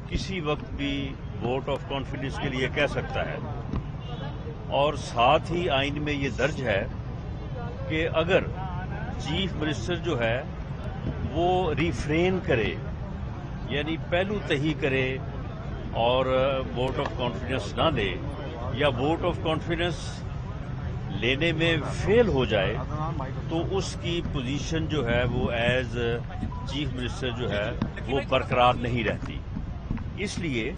کسی وقت بھی ووٹ آف کانفیڈنس کے لیے کہہ سکتا ہے، اور ساتھ ہی آئین میں یہ درج ہے کہ اگر چیف منسٹر جو ہے وہ ریفرین کرے، یعنی پہلو تہی کرے اور ووٹ آف کانفیڈنس نہ دے، یا ووٹ آف کانفیڈنس لینے میں فیل ہو جائے، تو اس کی پوزیشن جو ہے وہ ایز چیف منسٹر جو ہے وہ برقرار نہیں رہتی۔ اس لیے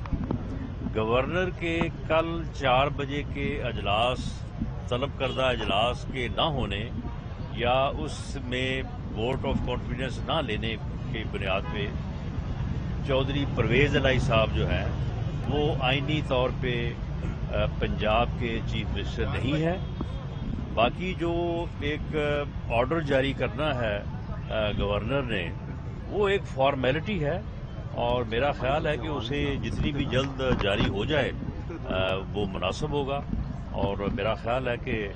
گورنر کے کل 4 بجے کے اجلاس، طلب کردہ اجلاس کے نہ ہونے یا اس میں ووٹ آف کانفیڈنس نہ لینے کی بنیاد پہ چودھری پرویز الہی صاحب جو ہیں وہ آئینی طور پہ پنجاب کے چیف منسٹر نہیں ہیں۔ باقی جو ایک آرڈر جاری کرنا ہے گورنر نے، وہ ایک فارمیلٹی ہے، اور میرا خیال ہے کہ اسے جتنی بھی جلد جاری ہو جائے وہ مناسب ہوگا، اور میرا خیال ہے کہ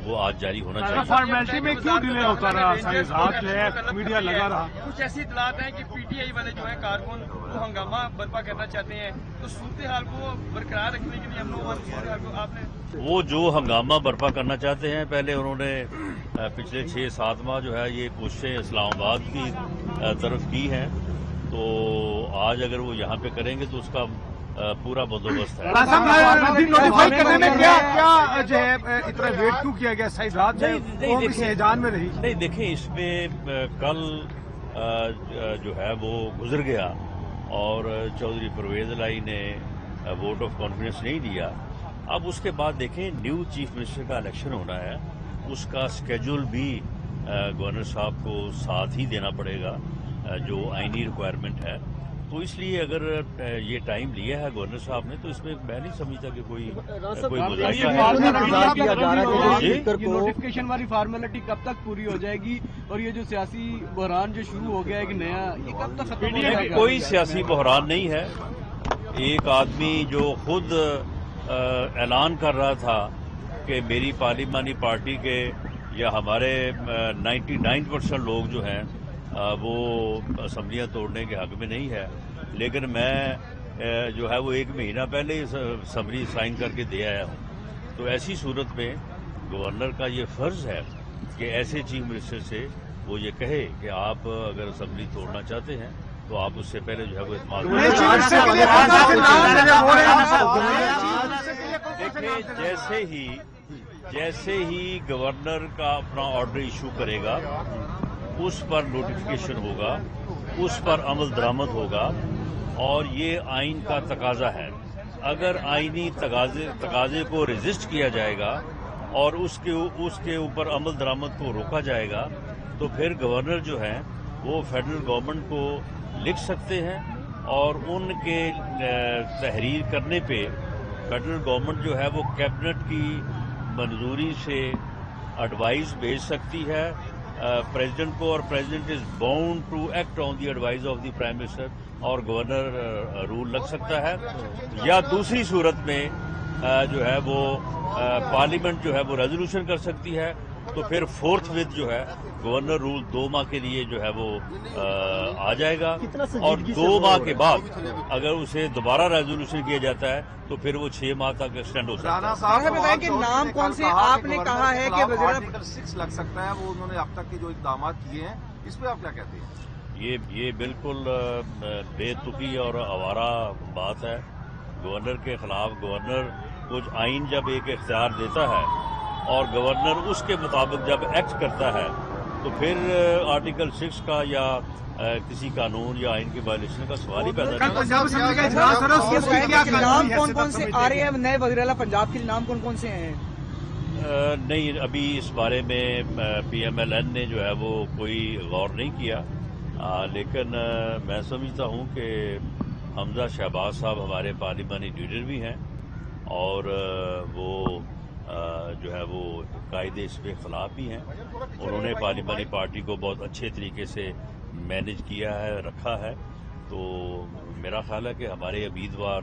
وہ آج جاری ہونا چاہیے۔ فارمیلٹی میں کیوں ڈیلے ہوتا رہا؟ ساتھ جو ہے میڈیا لگا رہا۔ کچھ ایسی اطلاعات ہیں کہ پی ٹی آئی والے جو ہیں کارکن وہ ہنگامہ برپا کرنا چاہتے ہیں، تو صورتحال کو برقرار رکھنے کے لیے ہم لوگ صورتحال کو آپ نے وہ جو ہنگامہ برپا کرنا چاہتے ہیں، پہلے انہوں نے پچھلے 6-7 ماہ جو ہے یہ کوششیں اسلام آباد کی طرف کی ہیں، تو آج اگر وہ یہاں پہ کریں گے تو اس کا پورا بندوبست ہے۔ نوٹیفائی کرنے میں کیا جو ہے اتنا ویٹ کیوں کیا گیا؟ صحیح رات ہیجان میں رہی۔ نہیں دیکھیں، اس میں کل جو ہے وہ گزر گیا اور چودھری پرویز الہی نے ووٹ آف کانفیڈنس نہیں دیا۔ اب اس کے بعد دیکھیں نیو چیف منسٹر کا الیکشن ہونا ہے، اس کا اسکیجول بھی گورنر صاحب کو ساتھ ہی دینا پڑے گا جو آئینی ریکوائرمنٹ ہے، تو اس لیے اگر یہ ٹائم لیا ہے گورنر صاحب نے تو اس میں میں نہیں سمجھتا کہ کوئی نوٹیفکیشن والی فارمیلٹی کب تک پوری ہو جائے گی، اور یہ جو سیاسی بحران جو شروع ہو گیا ہے کہ نیا، یہ کب تک ختم ہو جائے گا؟ کوئی سیاسی بحران نہیں ہے۔ ایک آدمی جو خود اعلان کر رہا تھا کہ میری پارلیمانی پارٹی کے یا ہمارے 99% لوگ جو ہیں وہ اسمبلیاں توڑنے کے حق میں نہیں ہے، لیکن میں جو ہے وہ 1 مہینہ پہلے ہی اسمبلی سائن کر کے دے آیا ہوں، تو ایسی صورت میں گورنر کا یہ فرض ہے کہ ایسے چیف منسٹر سے وہ یہ کہے کہ آپ اگر اسمبلی توڑنا چاہتے ہیں تو آپ اس سے پہلے جو ہے وہ اعتماد دیکھیں، جیسے ہی گورنر کا اپنا آرڈر ایشو کرے گا اس پر نوٹیفکیشن ہوگا، اس پر عمل درآمد ہوگا، اور یہ آئین کا تقاضا ہے۔ اگر آئینی تقاضے کو ریزسٹ کیا جائے گا اور اس کے اوپر عمل درآمد کو روکا جائے گا تو پھر گورنر جو ہیں وہ فیڈرل گورنمنٹ کو لکھ سکتے ہیں، اور ان کے تحریر کرنے پہ فیڈرل گورنمنٹ جو ہے وہ کیبنٹ کی منظوری سے ایڈوائز بھیج سکتی ہے پریزیڈنٹ کو، اور president is bound to act on the advise of the prime minister, اور گورنر رول لگ سکتا ہے، یا دوسری صورت میں جو ہے وہ پارلیمنٹ جو ہے وہ ریزولوشن کر سکتی ہے، تو پھر فورتھ وتھ جو ہے گورنر رول 2 ماہ کے لیے جو ہے وہ آ جائے گا، اور 2 ماہ کے بعد اگر اسے دوبارہ ریزولوشن کیا جاتا ہے تو پھر وہ 6 ماہ تک ایکسٹینڈ ہو سکتا ہے۔ کہ نام کون سے آپ نے کہا ہے کہ آرٹیکل 6 لگ سکتا ہے، وہ انہوں نے اب تک کے جو اقدامات کیے ہیں اس پہ آپ کیا کہتے ہیں؟ یہ بالکل بے تکی اور آوارہ بات ہے۔ گورنر کے خلاف گورنر کچھ آئین جب ایک اختیار دیتا ہے اور گورنر اس کے مطابق جب ایکٹ کرتا ہے تو پھر آرٹیکل 6 کا یا کسی قانون یا آئین کی وائلیشن کا سوال ہی پیدا نہیں۔ نام کون سے آ رہے ہیں نئے وزیر اعلیٰ پنجاب کے نام کون سے ہیں؟ نہیں، ابھی اس بارے میں پی ایم ایل این نے جو ہے وہ کوئی غور نہیں کیا، لیکن میں سمجھتا ہوں کہ حمزہ شہباز صاحب ہمارے پارلیمانی لیڈر بھی ہیں، اور وہ جو ہے وہ قاعدے اس کے خلاف بھی ہیں۔ انہوں نے پارلیمانی پارٹی کو بہت اچھے طریقے سے مینج کیا ہے، رکھا ہے، تو میرا خیال ہے کہ ہمارے امیدوار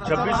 26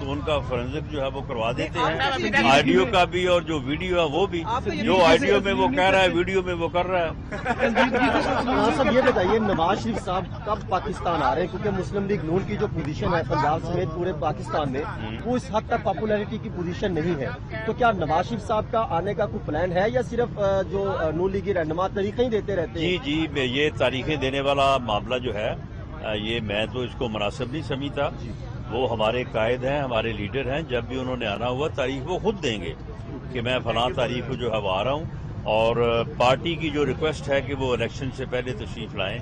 تو ان کا فورینسک جو ہے وہ کروا دیتے ہیں، آڈیو کا بھی اور جو ویڈیو ہے وہ بھی، جو آڈیو میں وہ کہہ رہا ہے ویڈیو میں وہ کر رہا ہے۔ صاحب یہ بتائیے نواز شریف صاحب کب پاکستان آ رہے ہیں، کیونکہ مسلم لیگ نون کی جو پوزیشن ہے پنجاب سمیت پورے پاکستان میں وہ اس حد تک پاپولیرٹی کی پوزیشن نہیں ہے، تو کیا نواز شریف صاحب کا آنے کا کوئی پلان ہے یا صرف جو نون لیگی رہنما تاریخیں ہی دیتے رہتے ہیں؟ جی یہ تاریخیں دینے والا معاملہ جو ہے یہ میں تو اس کو مناسب نہیں سمجھتا، وہ ہمارے قائد ہیں، ہمارے لیڈر ہیں، جب بھی انہوں نے آنا ہوا تاریخ وہ خود دیں گے کہ میں فلاں تاریخ کو جو ہے وہ آ رہا ہوں، اور پارٹی کی جو ریکویسٹ ہے کہ وہ الیکشن سے پہلے تشریف لائیں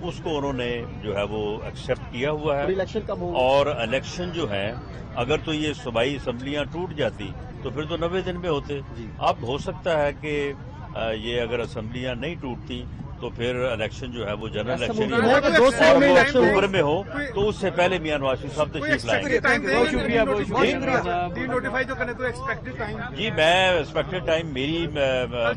اس کو انہوں نے جو ہے وہ ایکسیپٹ کیا ہوا ہے، الیکشن کب ہوگا؟ اور الیکشن جو ہے اگر تو یہ صوبائی اسمبلیاں ٹوٹ جاتی تو پھر تو 90 دن میں ہوتے، اب ہو سکتا ہے کہ یہ اگر اسمبلیاں نہیں ٹوٹتی تو پھر الیکشن جو ہے وہ جنرل الیکشن اکتوبر میں ہو، تو اس سے پہلے میاں نواز شریف صاحب تشریف لائیں گے۔ بہت شکریہ نوٹیفائی جو کرنے تو ایکسپیکٹڈ ٹائم جی میں ایکسپیکٹڈ ٹائم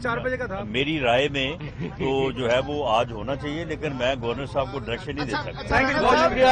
4 بجے کا تھا، میری رائے میں تو جو ہے وہ آج ہونا چاہیے، لیکن میں گورنر صاحب کو ڈائریکشن نہیں دے سکتا۔ بہت شکریہ۔